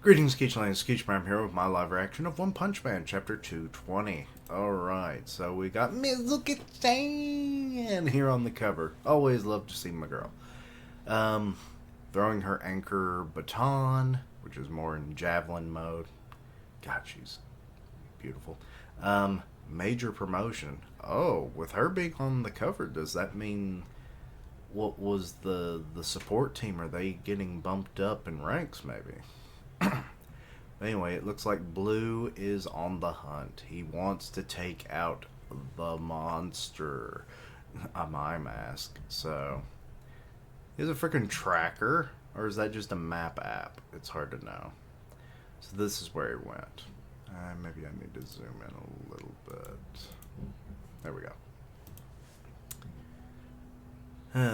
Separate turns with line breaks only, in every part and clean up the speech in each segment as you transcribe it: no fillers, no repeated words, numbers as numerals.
Greetings, Skeechland. Skeech Prime here with my live reaction of One Punch Man, Chapter 220. Alright, so we got Mizuki-chan here on the cover. Always love to see my girl. Throwing her anchor baton, which is more in javelin mode. God, she's beautiful. Major promotion. Oh, with her being on the cover, does that mean... What was the support team? Are they getting bumped up in ranks, maybe? Anyway, it looks like Blue is on the hunt. He wants to take out the monster. A my mask. So, is it a freaking tracker? Or is that just a map app? It's hard to know. So this is where he went. Maybe I need to zoom in a little bit. There we go.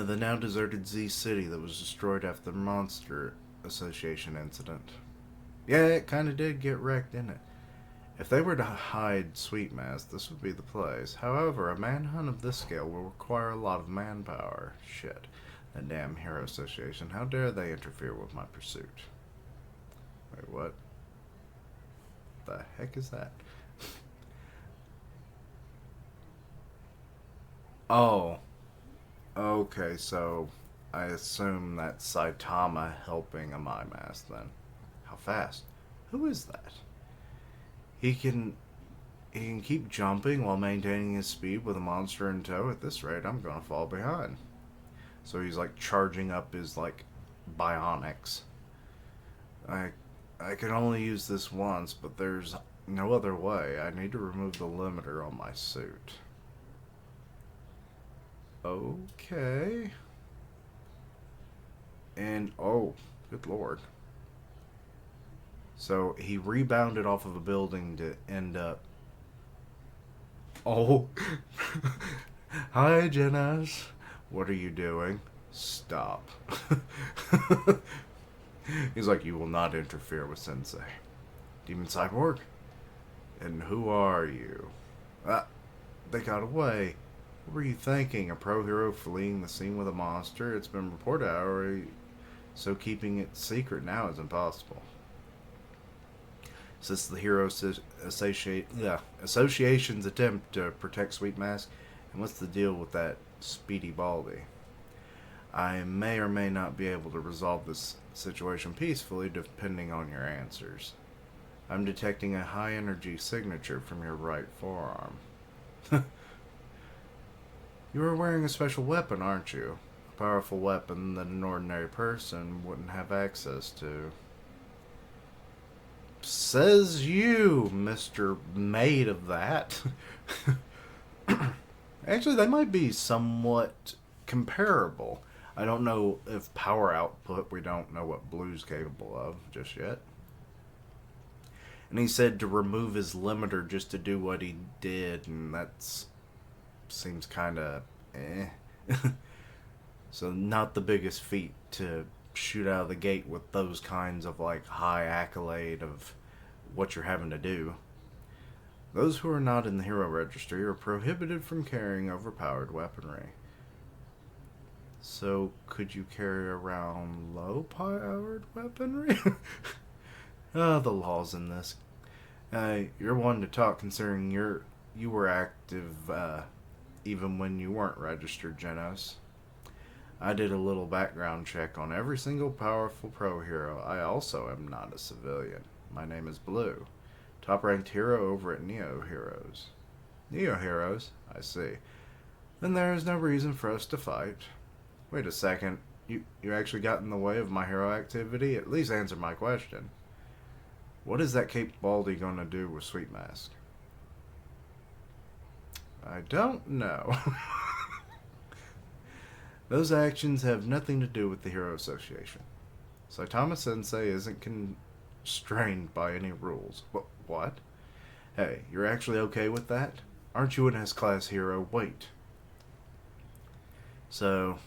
The now deserted Z City that was destroyed after the Monster Association incident. Yeah, it kind of did get wrecked, didn't it? If they were to hide Sweet Mask, this would be the place. However, a manhunt of this scale will require a lot of manpower. Shit. That damn Hero Association. How dare they interfere with my pursuit? Wait, what? The heck is that? Oh. Okay, so I assume that's Saitama helping a My Mask then. How fast? Who is that? He can keep jumping while maintaining his speed with a monster in tow. At this rate, I'm gonna fall behind. So he's like charging up his like bionics. I can only use this once, but there's no other way. I need to remove the limiter on my suit. Okay. And oh, good lord. So he rebounded off of a building to end up. Oh. Hi, Jenas. What are you doing? Stop. He's like, you will not interfere with Sensei. Demon Cyborg? And who are you? Ah, they got away. What were you thinking? A pro hero fleeing the scene with a monster? It's been reported already, so keeping it secret now is impossible. Since the Hero Association's attempt to protect Sweet Mask, and what's the deal with that Speedy Baldy? I may or may not be able to resolve this situation peacefully depending on your answers. I'm detecting a high energy signature from your right forearm. You are wearing a special weapon, aren't you? A powerful weapon that an ordinary person wouldn't have access to. Says you, Mr. Maid of that. Actually, they might be somewhat comparable. I don't know if power output, we don't know what Blue's capable of just yet. And he said to remove his limiter just to do what he did, and that's seems kind of so not the biggest feat to shoot out of the gate with those kinds of like high accolade of what you're having to do. Those who are not in the hero registry are prohibited from carrying overpowered weaponry. So could you carry around low powered weaponry? Oh, the laws in this. You're one to talk considering you were active even when you weren't registered, Genos. I did a little background check on every single powerful pro hero. I also am not a civilian. My name is Blue. Top ranked hero over at Neo Heroes. Neo Heroes? I see. Then there is no reason for us to fight. Wait a second. You actually got in the way of my hero activity? At least answer my question. What is that Cape Baldy gonna do with Sweet Mask? I don't know. Those actions have nothing to do with the Hero Association. Saitama Sensei isn't constrained by any rules. What? Hey, you're actually okay with that? Aren't you an S-class hero? Wait. So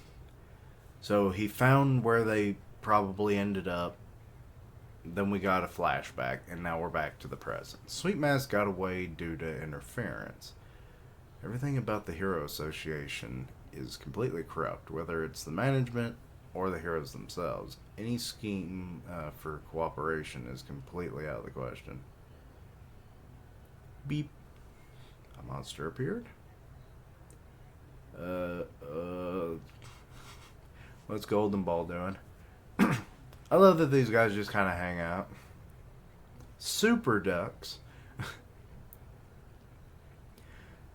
he found where they probably ended up. Then we got a flashback, and now we're back to the present. Sweet Mask got away due to interference. Everything about the Hero Association is completely corrupt, whether it's the management or the heroes themselves. Any scheme for cooperation is completely out of the question. Beep. A monster appeared. Uh, uh, what's Golden Ball doing? I love that these guys just kind of hang out. Super Ducks.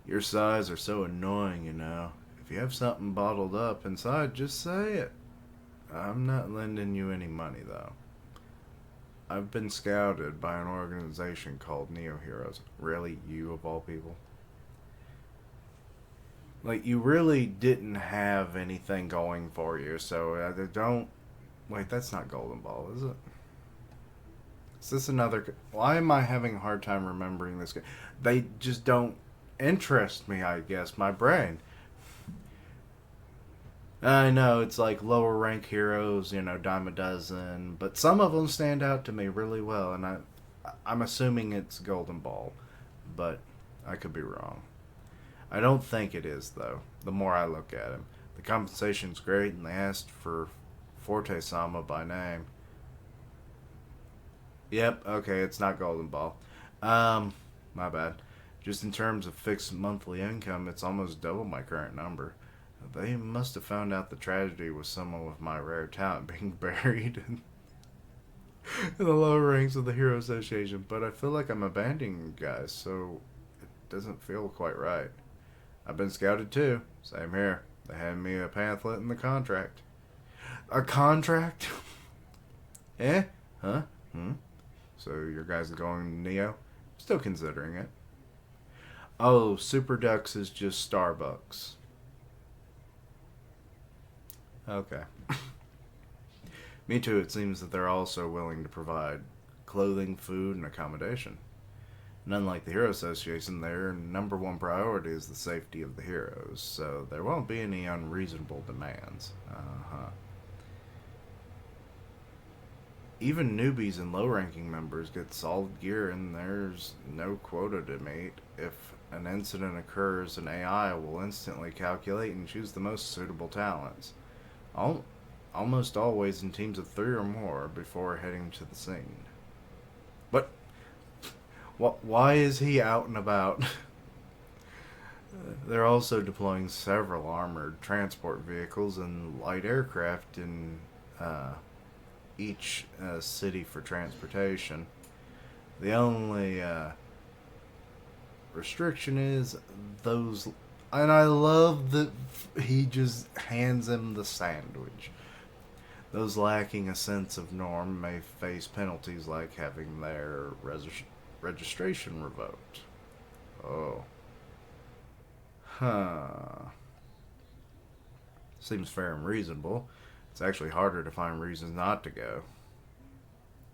Your sighs are so annoying, you know. If you have something bottled up inside, just say it. I'm not lending you any money, though. I've been scouted by an organization called Neo Heroes. Really? You, of all people? Like, you really didn't have anything going for you, so don't. Wait, that's not Golden Ball, is it? Is this another. Why am I having a hard time remembering this guy? They just don't interest me, I guess. My brain. I know it's like lower rank heroes, you know, dime a dozen, but some of them stand out to me really well, and I'm assuming it's Golden Ball, but I could be wrong. I don't think it is though. The more I look at him, the compensation's great, and they asked for Forte Sama by name. Yep, okay, it's not Golden Ball. My bad. Just in terms of fixed monthly income, it's almost double my current number. They must have found out the tragedy was someone with my rare talent being buried in the lower ranks of the Hero Association, but I feel like I'm abandoning you guys, so it doesn't feel quite right. I've been scouted too. Same here. They handed me a pamphlet and the contract. A contract? Eh? Huh? Hmm? So your guys are going Neo? Still considering it. Oh, Super Ducks is just Starbucks. Okay. Me too, it seems that they're also willing to provide clothing, food, and accommodation. And unlike the Hero Association, their number one priority is the safety of the heroes, so there won't be any unreasonable demands. Uh-huh. Even newbies and low ranking members get solid gear, and there's no quota to meet. If an incident occurs, an AI will instantly calculate and choose the most suitable talents. Al- Almost always in teams of three or more before heading to the scene. But why is he out and about? They're also deploying several armored transport vehicles and light aircraft in uh, each city for transportation. The only restriction is those. And I love that he just hands him the sandwich. Those lacking a sense of norm may face penalties like having their registration revoked. Oh. Huh. Seems fair and reasonable. It's actually harder to find reasons not to go.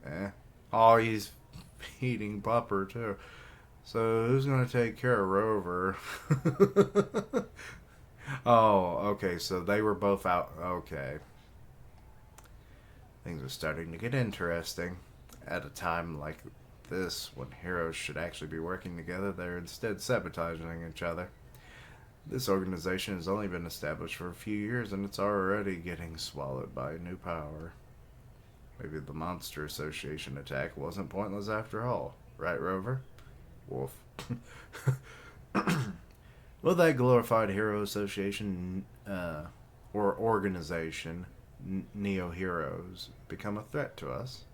Eh? Oh, he's feeding Bupper, too. So who's going to take care of Rover? Oh, okay, so they were both out. Okay. Things are starting to get interesting. At a time like this, when heroes should actually be working together, they're instead sabotaging each other. This organization has only been established for a few years, and it's already getting swallowed by a new power. Maybe the Monster Association attack wasn't pointless after all. Right, Rover? Wolf. Will that glorified hero association or organization, Neo Heroes, become a threat to us?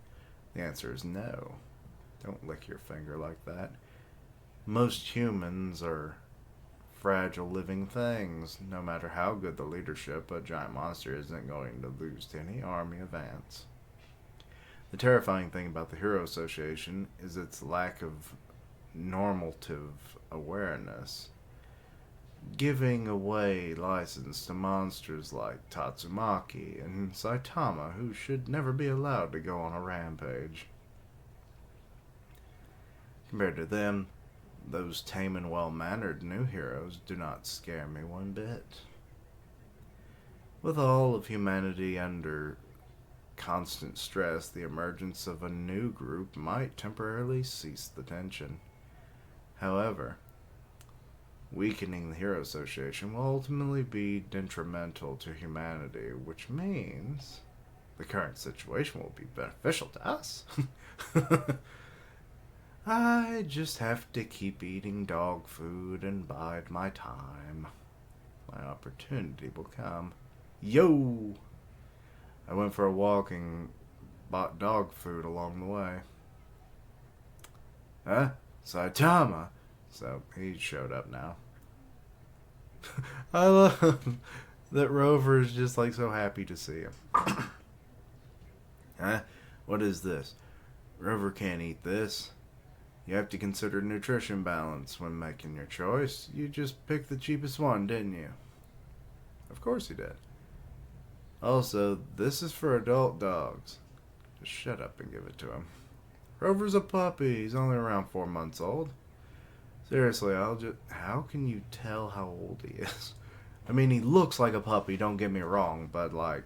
The answer is no. Don't lick your finger like that. Most humans are fragile living things. No matter how good the leadership, a giant monster isn't going to lose to any army of ants. The terrifying thing about the Hero Association is its lack of normative awareness, giving away license to monsters like Tatsumaki and Saitama, who should never be allowed to go on a rampage. Compared to them, those tame and well-mannered new heroes do not scare me one bit. With all of humanity under constant stress, the emergence of a new group might temporarily cease the tension. However, weakening the Hero Association will ultimately be detrimental to humanity, which means the current situation will be beneficial to us. I just have to keep eating dog food and bide my time. My opportunity will come. Yo! I went for a walk and bought dog food along the way. Huh? Saitama? So he showed up now. I love that Rover is just like so happy to see him. Huh? What is this? Rover can't eat this. You have to consider nutrition balance when making your choice. You just picked the cheapest one, didn't you? Of course he did. Also, this is for adult dogs. Just shut up and give it to him. Rover's a puppy. He's only around 4 months old. Seriously, how can you tell how old he is? I mean, he looks like a puppy, don't get me wrong, but like,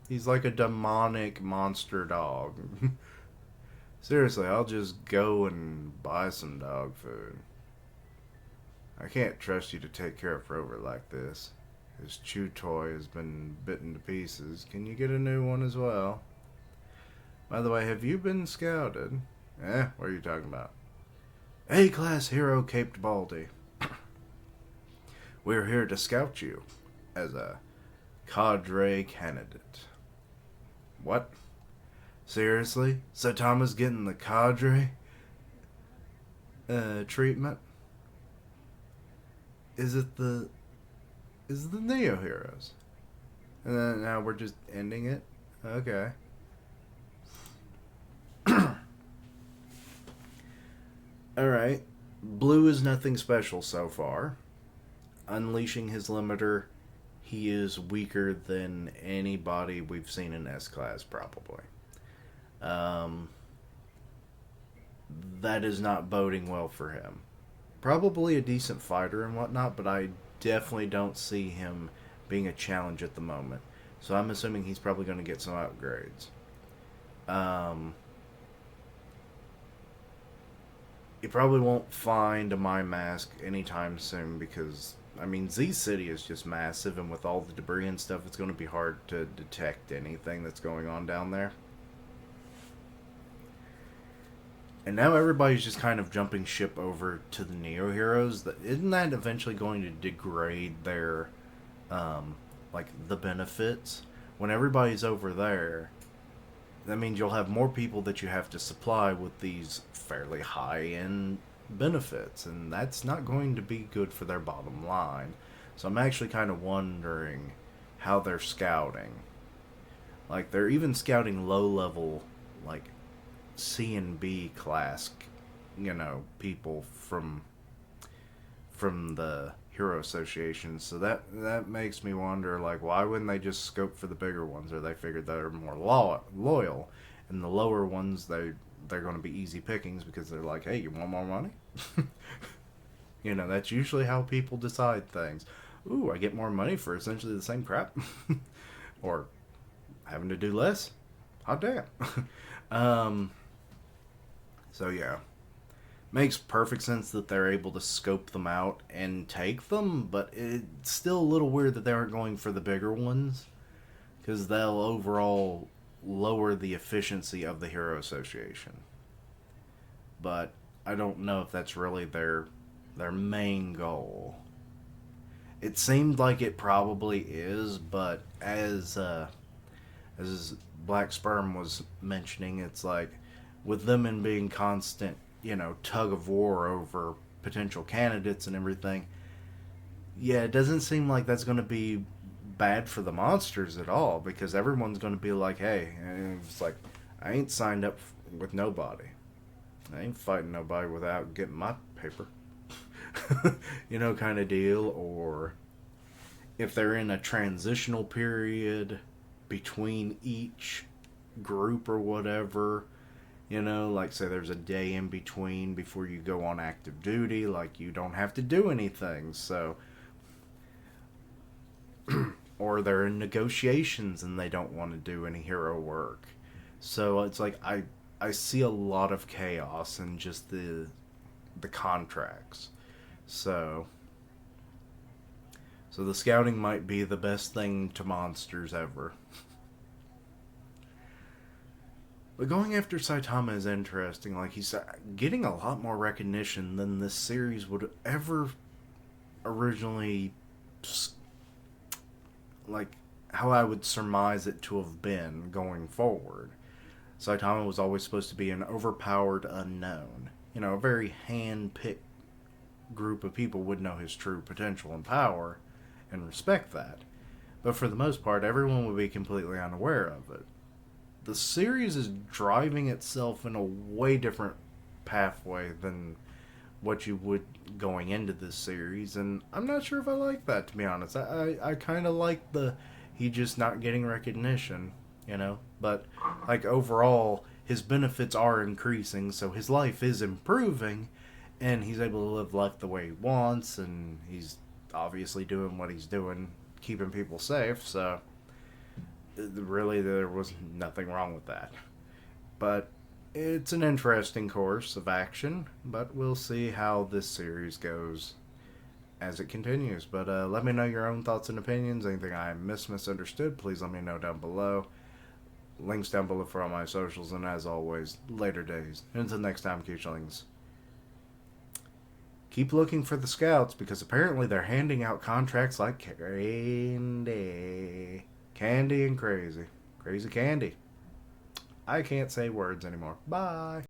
he's like a demonic monster dog. Seriously, I'll just go and buy some dog food. I can't trust you to take care of Rover like this. His chew toy has been bitten to pieces. Can you get a new one as well? By the way, have you been scouted? What are you talking about? A-class hero Caped Baldy. We're here to scout you as a cadre candidate. What? Seriously? Saitama's getting the cadre treatment? Is it the Neo Heroes? And then now we're just ending it? Okay. Alright. Blue is nothing special so far. Unleashing his limiter, he is weaker than anybody we've seen in S-Class, probably. That is not boding well for him. Probably a decent fighter and whatnot, but I definitely don't see him being a challenge at the moment. So I'm assuming he's probably going to get some upgrades. You probably won't find a My Mask anytime soon because, I mean, Z City is just massive, and with all the debris and stuff, it's going to be hard to detect anything that's going on down there. And now everybody's just kind of jumping ship over to the Neo Heroes. Isn't that eventually going to degrade their, like, the benefits? When everybody's over there, that means you'll have more people that you have to supply with these fairly high-end benefits, and that's not going to be good for their bottom line. So I'm actually kind of wondering how they're scouting. Like, they're even scouting low-level, like, C and B class, people from the Hero Association. So that makes me wonder, like, why wouldn't they just scope for the bigger ones? Or they figured they're more loyal, and the lower ones they're going to be easy pickings because they're like, hey, you want more money? That's usually how people decide things. Ooh, I get more money for essentially the same crap, or having to do less. Hot damn. So yeah, makes perfect sense that they're able to scope them out and take them, but it's still a little weird that they aren't going for the bigger ones, because they'll overall lower the efficiency of the Hero Association. But I don't know if that's really their main goal. It seemed like it probably is, but as Black Sperm was mentioning, it's like, with them in being constant, tug of war over potential candidates and everything, yeah, it doesn't seem like that's going to be bad for the monsters at all, because everyone's going to be like, hey, and it's like, I ain't signed up with nobody. I ain't fighting nobody without getting my paper. Kind of deal. Or if they're in a transitional period between each group or whatever, like say there's a day in between before you go on active duty, like you don't have to do anything, so or they're in negotiations and they don't want to do any hero work. So it's like I see a lot of chaos in just the contracts. So the scouting might be the best thing to monsters ever. But going after Saitama is interesting. Like, he's getting a lot more recognition than this series would ever originally, like, how I would surmise it to have been going forward. Saitama was always supposed to be an overpowered unknown. You know, a very hand picked group of people would know his true potential and power and respect that. But for the most part, everyone would be completely unaware of it. The series is driving itself in a way different pathway than what you would going into this series, and I'm not sure if I like that, to be honest. I kind of like the he just not getting recognition, you know? But, like, overall, his benefits are increasing, so his life is improving, and he's able to live life the way he wants, and he's obviously doing what he's doing, keeping people safe, so really there was nothing wrong with that. But it's an interesting course of action, but we'll see how this series goes as it continues. But let me know your own thoughts and opinions. Anything I misunderstood, please let me know down below. Links down below for all my socials, and as always, later days. Until next time, Keechlings. Keep looking for the scouts, because apparently they're handing out contracts like candy. Candy and crazy. Crazy candy. I can't say words anymore. Bye.